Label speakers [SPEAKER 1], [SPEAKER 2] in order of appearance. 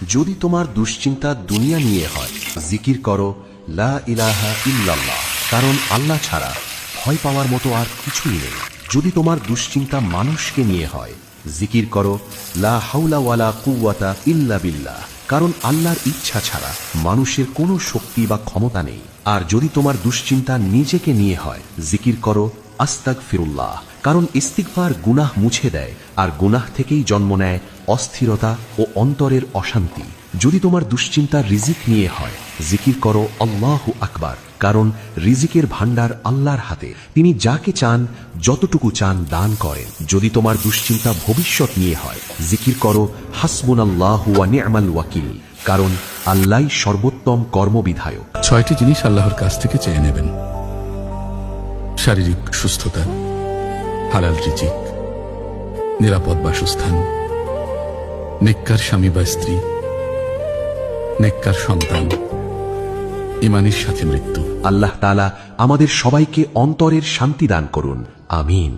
[SPEAKER 1] যদি তোমার দুশ্চিন্তা দুনিয়া নিয়ে হয়, জিকির করো লা ইলাহা ইল্লাল্লাহ, কারণ আল্লাহ ছাড়া ভয় পাওয়ার মতো আর কিছুই নেই। যদি তোমার দুশ্চিন্তা মানুষকে নিয়ে হয়, জিকির করো লা হাওলা ওয়ালা কুওয়াতা ইল্লা বিল্লাহ, কারণ আল্লাহর ইচ্ছা ছাড়া মানুষের কোনো শক্তি বা ক্ষমতা নেই। আর যদি তোমার দুশ্চিন্তা নিজেকে নিয়ে হয়, জিকির করো আস্তাগফিরুল্লাহ, কারণ ইস্তিগফার গুনাহ মুছে দেয়, আর গুনাহ থেকেই জন্ম নেয় অস্থিরতা ও অন্তরের অশান্তি। যদি তোমার দুশ্চিন্তা রিজিক নিয়ে হয়, জিকির করো আল্লাহু আকবার, কারণ রিজিকের ভান্ডার আল্লাহর হাতে, তিনি যাকে চান যতটুকু চান দান করেন। যদি তোমার দুশ্চিন্তা ভবিষ্যৎ নিয়ে হয়, জিকির করো হাসবুনাল্লাহু ওয়া নি'মাল ওয়াকিল, কারণ আল্লাহই সর্বোত্তম কর্মবিধায়ক।
[SPEAKER 2] 6টি জিনিস আল্লাহর কাছ থেকে চেয়ে নেবেন: শারীরিক সুস্থতা, হালাল রিজিক, নিরাপদ বাসস্থান, নেককার স্বামী বা স্ত্রী, নেককার সন্তান, ঈমানের সাথে মৃত্যু।
[SPEAKER 1] আল্লাহ তাআলা আমাদের সবাইকে অন্তরের শান্তি দান করুন, আমিন।